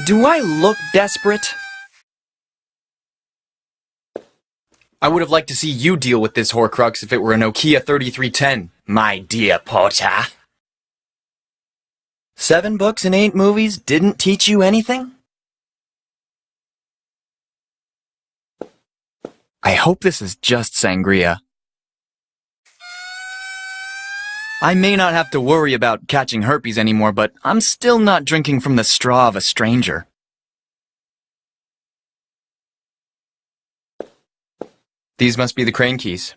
Do I look desperate? I would have liked to see you deal with this Horcrux if it were a Nokia 3310, my dear Potter. 7 books and 8 movies didn't teach you anything? I hope this is just sangria. I may not have to worry about catching herpes anymore, but I'm still not drinking from the straw of a stranger. These must be the crane keys.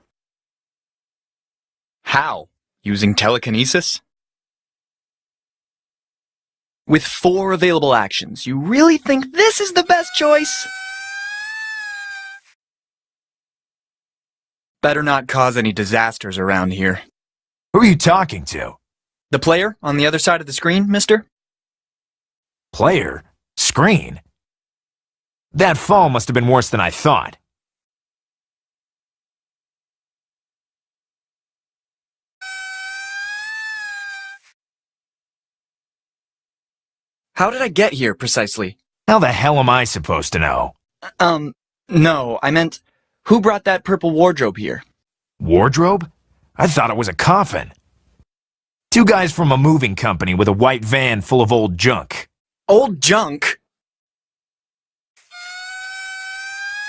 How? Using telekinesis? With 4 available actions, you really think this is the best choice? Better not cause any disasters around here. Who are you talking to? The player on the other side of the screen, mister? Player? Screen? That fall must have been worse than I thought. How did I get here, precisely? How the hell am I supposed to know? No, I meant, who brought that purple wardrobe here? Wardrobe? I thought it was a coffin. 2 guys from a moving company with a white van full of old junk. Old junk?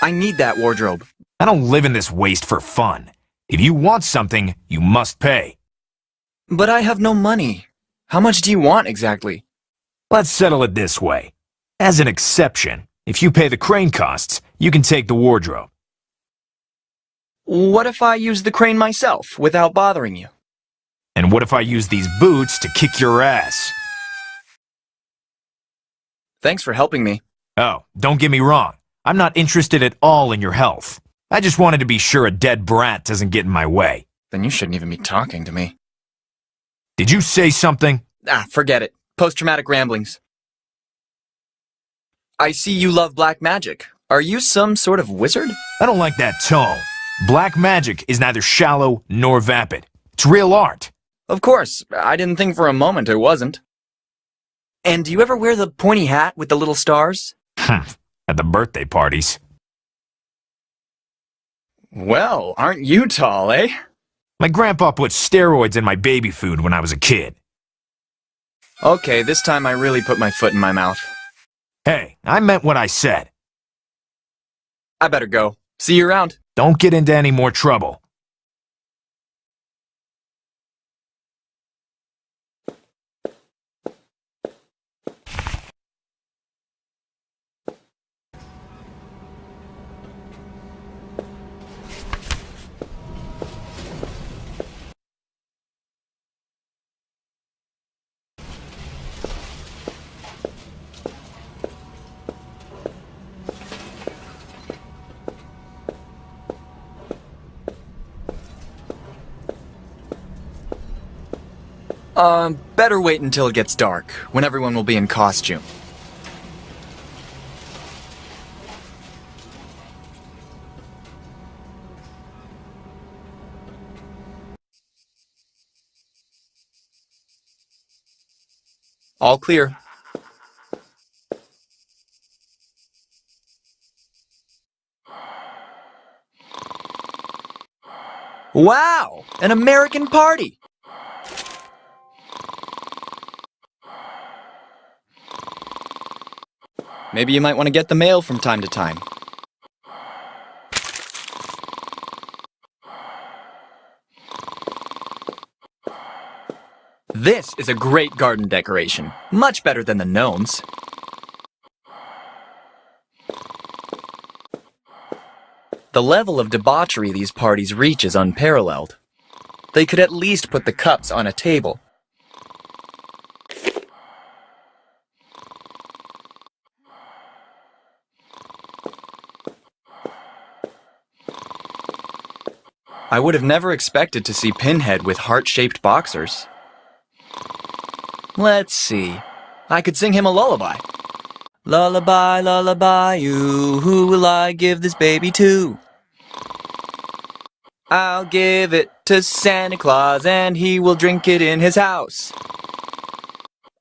I need that wardrobe. I don't live in this waste for fun. If you want something, you must pay. But I have no money. How much do you want exactly? Let's settle it this way. As an exception, if you pay the crane costs, you can take the wardrobe. What if I use the crane myself, without bothering you? And what if I use these boots to kick your ass? Thanks for helping me. Oh, don't get me wrong. I'm not interested at all in your health. I just wanted to be sure a dead brat doesn't get in my way. Then you shouldn't even be talking to me. Did you say something? Forget it. Post-traumatic ramblings. I see you love black magic. Are you some sort of wizard? I don't like that tone. Black magic is neither shallow nor vapid. It's real art. Of course. I didn't think for a moment it wasn't. And do you ever wear the pointy hat with the little stars? At the birthday parties. Well, aren't you tall, eh? My grandpa put steroids in my baby food when I was a kid. Okay, this time I really put my foot in my mouth. Hey, I meant what I said. I better go. See you around. Don't get into any more trouble. Better wait until it gets dark, when everyone will be in costume. All clear. Wow! An American party! Maybe you might want to get the mail from time to time. This is a great garden decoration. Much better than the gnomes. The level of debauchery these parties reach is unparalleled. They could at least put the cups on a table. I would have never expected to see Pinhead with heart-shaped boxers. Let's see. I could sing him a lullaby. Lullaby, lullaby, you, who will I give this baby to? I'll give it to Santa Claus and he will drink it in his house.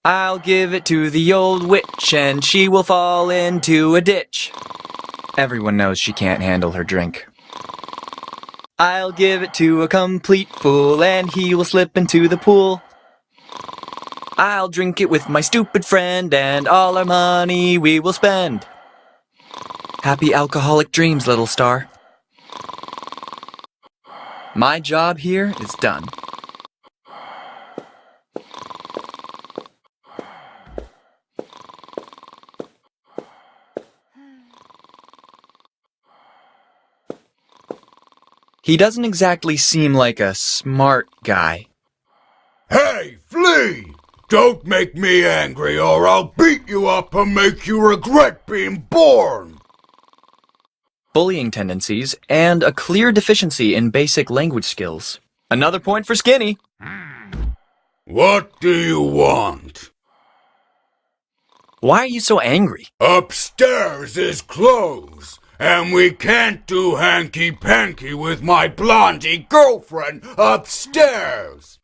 I'll give it to the old witch and she will fall into a ditch. Everyone knows she can't handle her drink. I'll give it to a complete fool and he will slip into the pool. I'll drink it with my stupid friend and all our money we will spend. Happy alcoholic dreams, little star. My job here is done. He doesn't exactly seem like a smart guy. Hey, Flea! Don't make me angry or I'll beat you up and make you regret being born! Bullying tendencies and a clear deficiency in basic language skills. Another point for Skinny. What do you want? Why are you so angry? Upstairs is closed, and we can't do hanky-panky with my blondie girlfriend upstairs!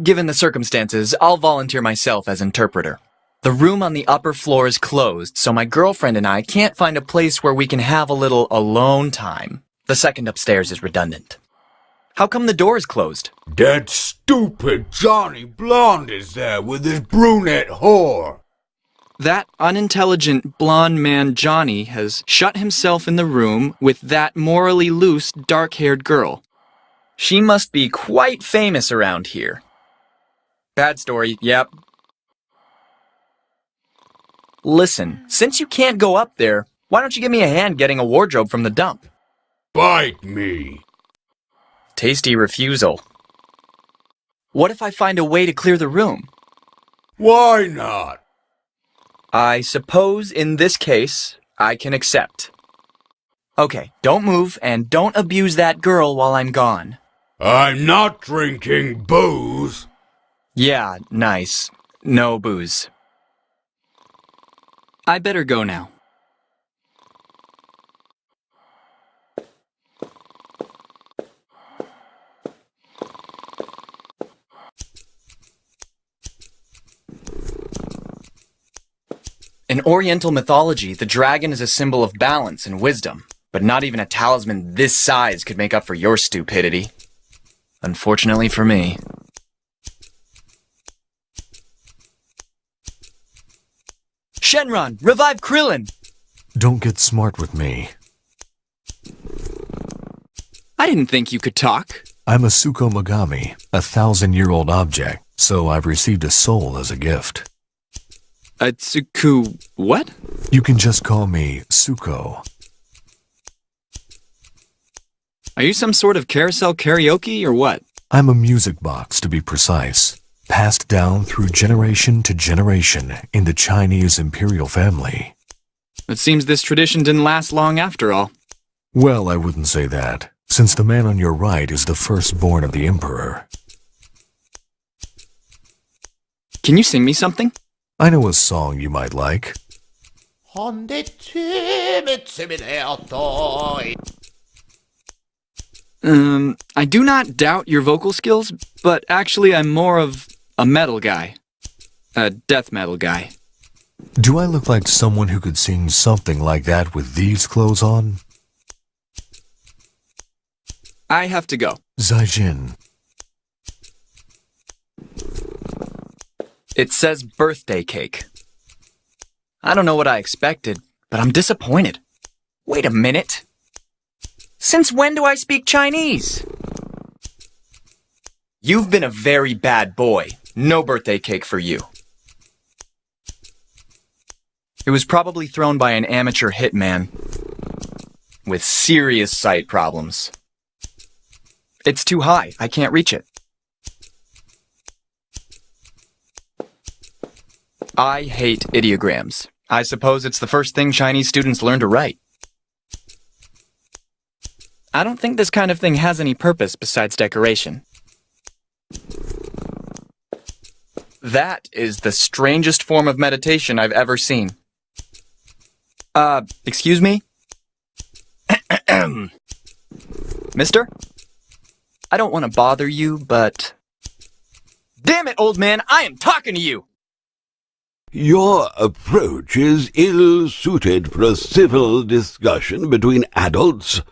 Given the circumstances, I'll volunteer myself as interpreter. The room on the upper floor is closed, so my girlfriend and I can't find a place where we can have a little alone time. The second upstairs is redundant. How come the door is closed? That stupid Johnny Blonde is there with his brunette whore. That unintelligent blonde man Johnny has shut himself in the room with that morally loose, dark-haired girl. She must be quite famous around here. Bad story, yep. Listen, since you can't go up there, why don't you give me a hand getting a wardrobe from the dump? Bite me. Tasty refusal. What if I find a way to clear the room? Why not? I suppose in this case, I can accept. Okay, don't move and don't abuse that girl while I'm gone. I'm not drinking booze. Yeah, nice. No booze. I better go now. In Oriental mythology, the dragon is a symbol of balance and wisdom, but not even a talisman this size could make up for your stupidity. Unfortunately for me. Shenron, revive Krillin! Don't get smart with me. I didn't think you could talk. I'm a Suko Mogami, a 1,000-year-old object, so I've received a soul as a gift. A Tsuku... what? You can just call me Suko. Are you some sort of carousel karaoke or what? I'm a music box, to be precise, passed down through generation to generation in the Chinese imperial family. It seems this tradition didn't last long after all. Well, I wouldn't say that, since the man on your right is the firstborn of the emperor. Can you sing me something? I know a song you might like. I do not doubt your vocal skills, but actually I'm more of a metal guy. A death metal guy. Do I look like someone who could sing something like that with these clothes on? I have to go. Zaijin. It says birthday cake. I don't know what I expected, but I'm disappointed. Wait a minute. Since when do I speak Chinese? You've been a very bad boy. No birthday cake for you. It was probably thrown by an amateur hitman with serious sight problems. It's too high. I can't reach it. I hate ideograms. I suppose it's the first thing Chinese students learn to write. I don't think this kind of thing has any purpose besides decoration. That is the strangest form of meditation I've ever seen. Excuse me? Mister? I don't want to bother you, but... Damn it, old man, I am talking to you! Your approach is ill-suited for a civil discussion between adults.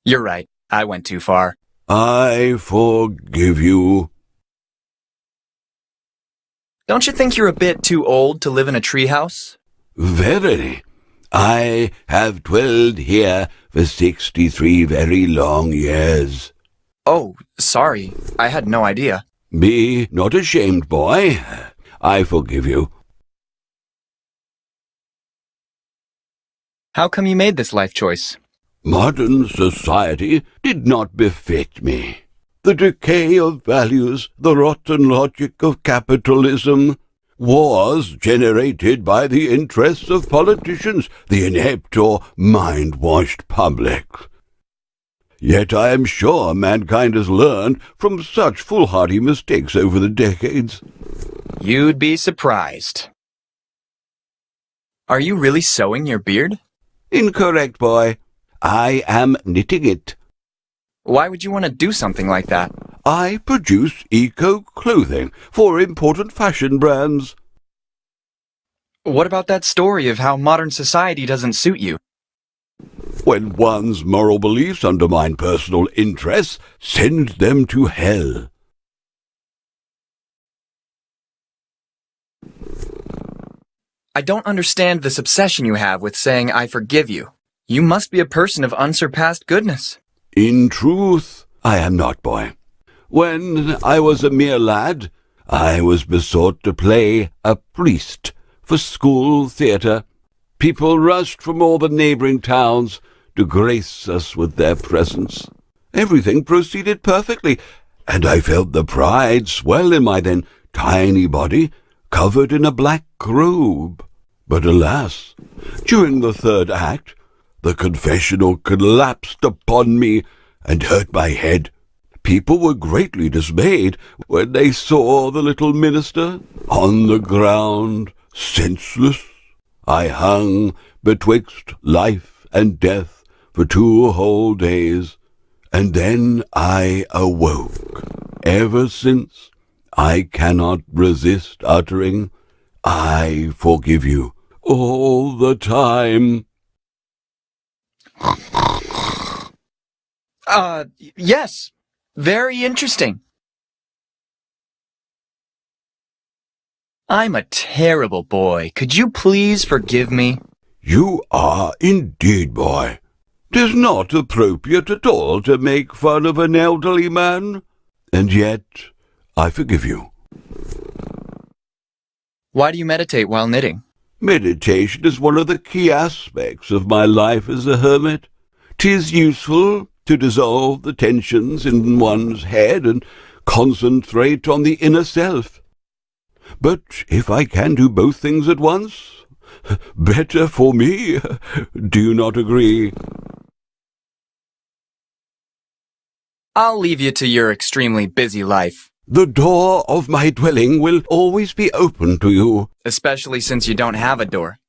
You're right. I went too far. I forgive you. Don't you think you're a bit too old to live in a treehouse? Verily. I have dwelled here for 63 very long years. Oh, sorry. I had no idea. Be not ashamed, boy. I forgive you. How come you made this life choice? Modern society did not befit me. The decay of values, the rotten logic of capitalism, wars generated by the interests of politicians, the inept or mind-washed public. Yet I am sure mankind has learned from such foolhardy mistakes over the decades. You'd be surprised. Are you really sewing your beard? Incorrect, boy. I am knitting it. Why would you want to do something like that? I produce eco-clothing for important fashion brands. What about that story of how modern society doesn't suit you? When one's moral beliefs undermine personal interests, send them to hell. I don't understand this obsession you have with saying I forgive you. You must be a person of unsurpassed goodness. In truth, I am not, boy. When I was a mere lad, I was besought to play a priest for school theatre. People rushed from all the neighbouring towns to grace us with their presence. Everything proceeded perfectly, and I felt the pride swell in my then tiny body, covered in a black robe. But alas, during the third act, the confessional collapsed upon me and hurt my head. People were greatly dismayed when they saw the little minister on the ground, senseless. I hung betwixt life and death for 2 whole days, and then I awoke. Ever since, I cannot resist uttering, I forgive you, all the time. Yes. Very interesting. I'm a terrible boy. Could you please forgive me? You are indeed, boy. 'Tis not appropriate at all to make fun of an elderly man, and yet I forgive you. Why do you meditate while knitting? Meditation is one of the key aspects of my life as a hermit. 'Tis useful to dissolve the tensions in one's head and concentrate on the inner self. But if I can do both things at once, better for me. Do you not agree? I'll leave you to your extremely busy life. The door of my dwelling will always be open to you. Especially since you don't have a door.